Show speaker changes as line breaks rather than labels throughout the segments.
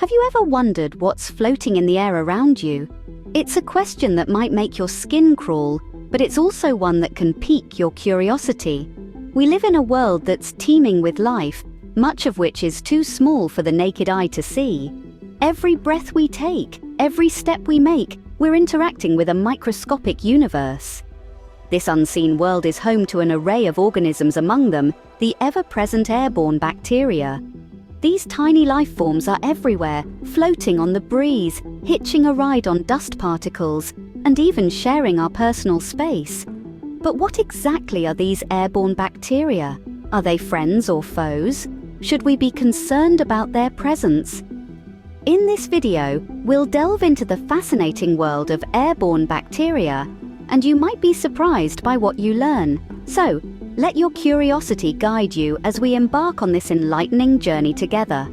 Have you ever wondered what's floating in the air around you? It's a question that might make your skin crawl, but it's also one that can pique your curiosity. We live in a world that's teeming with life, much of which is too small for the naked eye to see. Every breath we take, every step we make, we're interacting with a microscopic universe. This unseen world is home to an array of organisms, among them the ever-present airborne bacteria. These tiny life forms are everywhere, floating on the breeze, hitching a ride on dust particles, and even sharing our personal space. But what exactly are these airborne bacteria? Are they friends or foes? Should we be concerned about their presence? In this video, we'll delve into the fascinating world of airborne bacteria, and you might be surprised by what you learn. So, let your curiosity guide you as we embark on this enlightening journey together.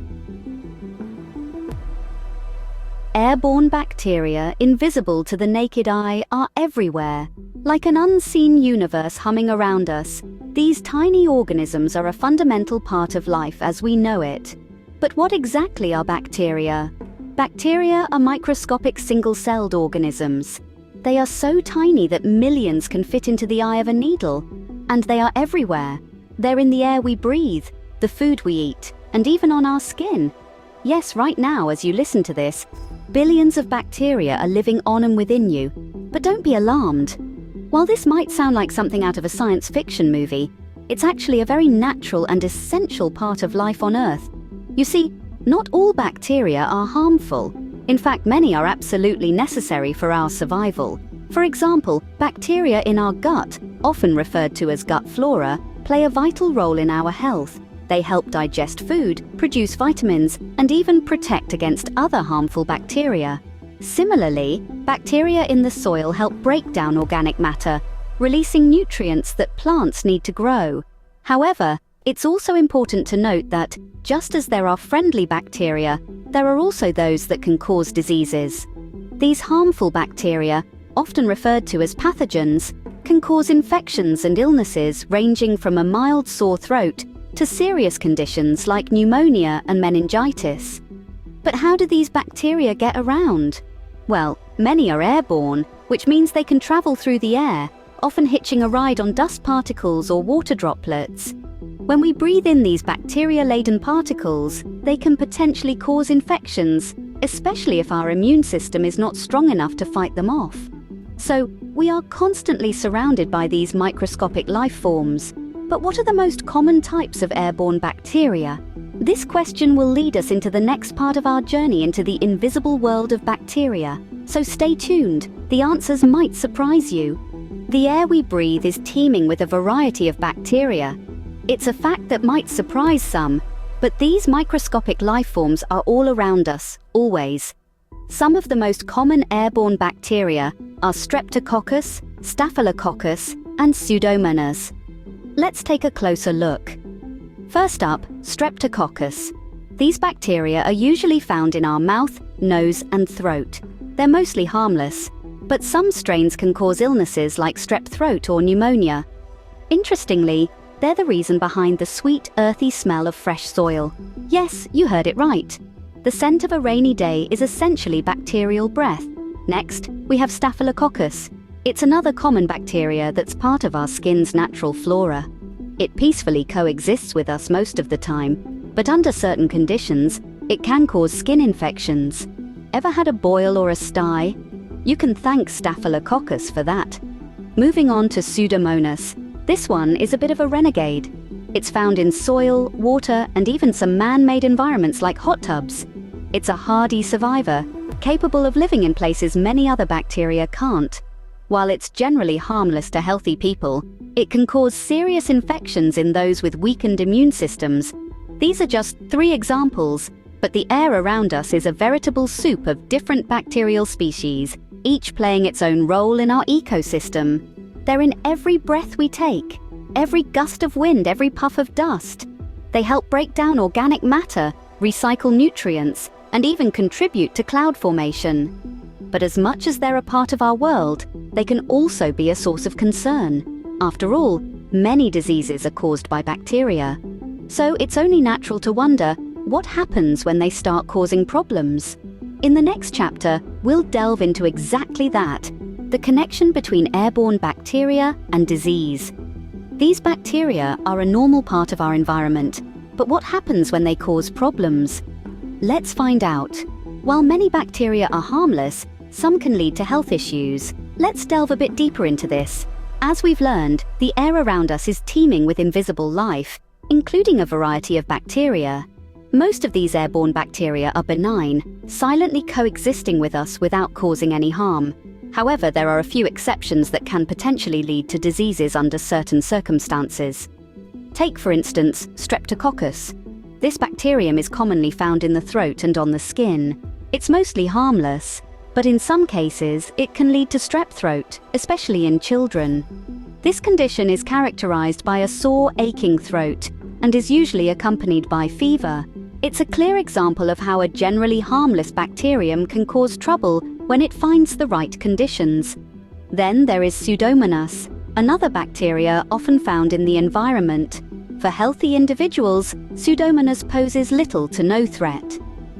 Airborne bacteria, invisible to the naked eye, are everywhere. Like an unseen universe humming around us, these tiny organisms are a fundamental part of life as we know it. But what exactly are bacteria? Bacteria are microscopic single-celled organisms. They are so tiny that millions can fit into the eye of a needle. And they are everywhere. They're in the air we breathe, the food we eat, and even on our skin. Yes, right now, as you listen to this, billions of bacteria are living on and within you. But don't be alarmed. While this might sound like something out of a science fiction movie, it's actually a very natural and essential part of life on Earth. You see, not all bacteria are harmful. In fact, many are absolutely necessary for our survival. For example, bacteria in our gut, often referred to as gut flora, play a vital role in our health. They help digest food, produce vitamins, and even protect against other harmful bacteria. Similarly, bacteria in the soil help break down organic matter, releasing nutrients that plants need to grow. However, it's also important to note that, just as there are friendly bacteria, there are also those that can cause diseases. These harmful bacteria, often referred to as pathogens, can cause infections and illnesses ranging from a mild sore throat to serious conditions like pneumonia and meningitis. But how do these bacteria get around? Well, many are airborne, which means they can travel through the air, often hitching a ride on dust particles or water droplets. When we breathe in these bacteria-laden particles, they can potentially cause infections, especially if our immune system is not strong enough to fight them off. So, we are constantly surrounded by these microscopic life forms. But what are the most common types of airborne bacteria? This question will lead us into the next part of our journey into the invisible world of bacteria. So stay tuned, the answers might surprise you. The air we breathe is teeming with a variety of bacteria. It's a fact that might surprise some, but these microscopic life forms are all around us, always. Some of the most common airborne bacteria are Streptococcus, Staphylococcus, and Pseudomonas. Let's take a closer look. First up, Streptococcus. These bacteria are usually found in our mouth, nose, and throat. They're mostly harmless, but some strains can cause illnesses like strep throat or pneumonia. Interestingly, they're the reason behind the sweet, earthy smell of fresh soil. Yes, you heard it right. The scent of a rainy day is essentially bacterial breath. Next, we have Staphylococcus. It's another common bacteria that's part of our skin's natural flora. It peacefully coexists with us most of the time, but under certain conditions, it can cause skin infections. Ever had a boil or a sty? You can thank Staphylococcus for that. Moving on to Pseudomonas. This one is a bit of a renegade. It's found in soil, water, and even some man-made environments like hot tubs. It's a hardy survivor, capable of living in places many other bacteria can't. While it's generally harmless to healthy people, it can cause serious infections in those with weakened immune systems. These are just 3 examples, but the air around us is a veritable soup of different bacterial species, each playing its own role in our ecosystem. They're in every breath we take, every gust of wind, every puff of dust. They help break down organic matter, recycle nutrients, and even contribute to cloud formation. But as much as they're a part of our world, they can also be a source of concern. After all, many diseases are caused by bacteria. So it's only natural to wonder, what happens when they start causing problems? In the next chapter, we'll delve into exactly that, the connection between airborne bacteria and disease. These bacteria are a normal part of our environment, but what happens when they cause problems? Let's find out. While many bacteria are harmless, some can lead to health issues. Let's delve a bit deeper into this. As we've learned, the air around us is teeming with invisible life, including a variety of bacteria. Most of these airborne bacteria are benign, silently coexisting with us without causing any harm. However, there are a few exceptions that can potentially lead to diseases under certain circumstances. Take, for instance, Streptococcus. This bacterium is commonly found in the throat and on the skin. It's mostly harmless, but in some cases, it can lead to strep throat, especially in children. This condition is characterized by a sore, aching throat and is usually accompanied by fever. It's a clear example of how a generally harmless bacterium can cause trouble when it finds the right conditions. Then there is Pseudomonas, another bacteria often found in the environment. For healthy individuals, Pseudomonas poses little to no threat.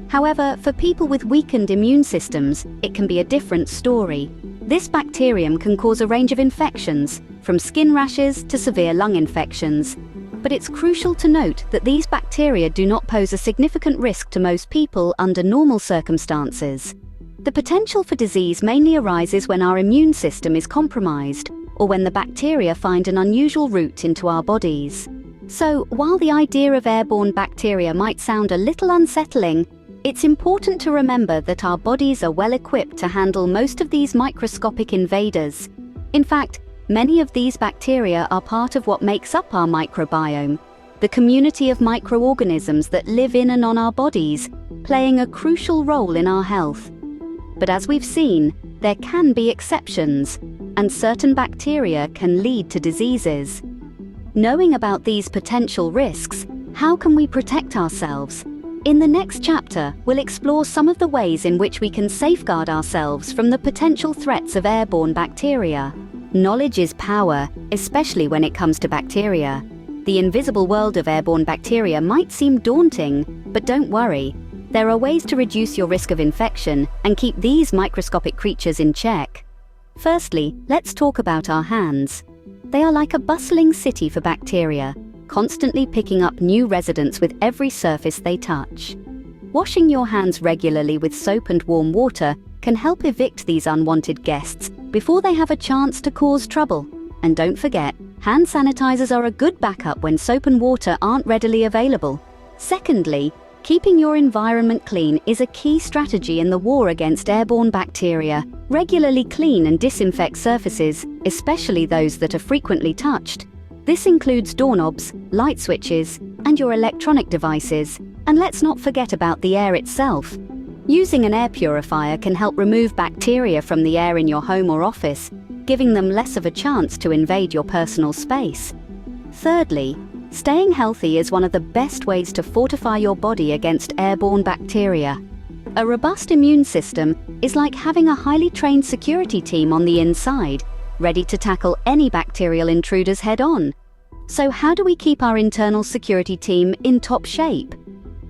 However, for people with weakened immune systems, it can be a different story. This bacterium can cause a range of infections, from skin rashes to severe lung infections. But it's crucial to note that these bacteria do not pose a significant risk to most people under normal circumstances. The potential for disease mainly arises when our immune system is compromised, or when the bacteria find an unusual route into our bodies. So, while the idea of airborne bacteria might sound a little unsettling, it's important to remember that our bodies are well equipped to handle most of these microscopic invaders. In fact, many of these bacteria are part of what makes up our microbiome, the community of microorganisms that live in and on our bodies, playing a crucial role in our health. But as we've seen, there can be exceptions, and certain bacteria can lead to diseases. Knowing about these potential risks, how can we protect ourselves? In the next chapter, we'll explore some of the ways in which we can safeguard ourselves from the potential threats of airborne bacteria. Knowledge is power, especially when it comes to bacteria. The invisible world of airborne bacteria might seem daunting, but don't worry. There are ways to reduce your risk of infection and keep these microscopic creatures in check. Firstly, let's talk about our hands. They are like a bustling city for bacteria, constantly picking up new residents with every surface they touch. Washing your hands regularly with soap and warm water can help evict these unwanted guests before they have a chance to cause trouble. And don't forget, hand sanitizers are a good backup when soap and water aren't readily available. Secondly, keeping your environment clean is a key strategy in the war against airborne bacteria. Regularly clean and disinfect surfaces, especially those that are frequently touched. This includes doorknobs, light switches, and your electronic devices. And let's not forget about the air itself. Using an air purifier can help remove bacteria from the air in your home or office, giving them less of a chance to invade your personal space. Thirdly, staying healthy is one of the best ways to fortify your body against airborne bacteria. A robust immune system is like having a highly trained security team on the inside, ready to tackle any bacterial intruders head-on. So how do we keep our internal security team in top shape?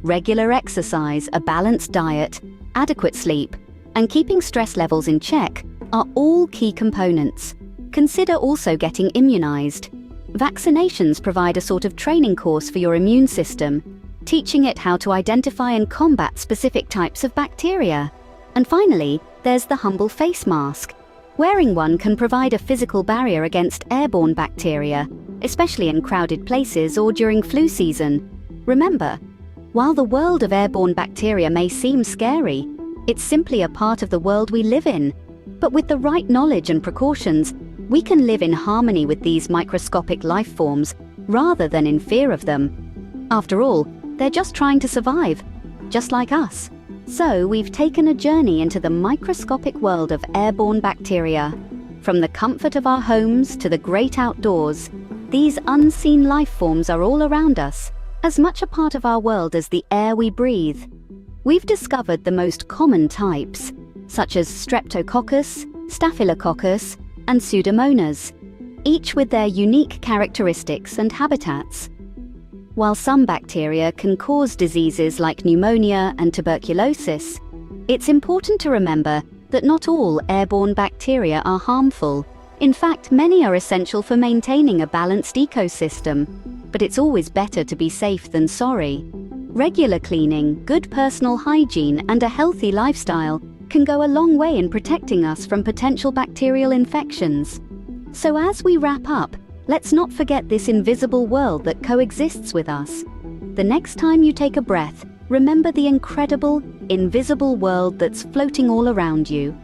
Regular exercise, a balanced diet, adequate sleep, and keeping stress levels in check are all key components. Consider also getting immunized. Vaccinations provide a sort of training course for your immune system, teaching it how to identify and combat specific types of bacteria. And finally, there's the humble face mask. Wearing one can provide a physical barrier against airborne bacteria, especially in crowded places or during flu season. Remember, while the world of airborne bacteria may seem scary, it's simply a part of the world we live in. But with the right knowledge and precautions, we can live in harmony with these microscopic life forms rather than in fear of them. After all, they're just trying to survive, just like us. So we've taken a journey into the microscopic world of airborne bacteria. From the comfort of our homes to the great outdoors, these unseen life forms are all around us, as much a part of our world as the air we breathe. We've discovered the most common types, such as Streptococcus, Staphylococcus, and Pseudomonas, each with their unique characteristics and habitats. While some bacteria can cause diseases like pneumonia and tuberculosis, it's important to remember that not all airborne bacteria are harmful. In fact, many are essential for maintaining a balanced ecosystem, but it's always better to be safe than sorry. Regular cleaning, good personal hygiene, and a healthy lifestyle can go a long way in protecting us from potential bacterial infections. So as we wrap up, let's not forget this invisible world that coexists with us. The next time you take a breath, remember the incredible, invisible world that's floating all around you.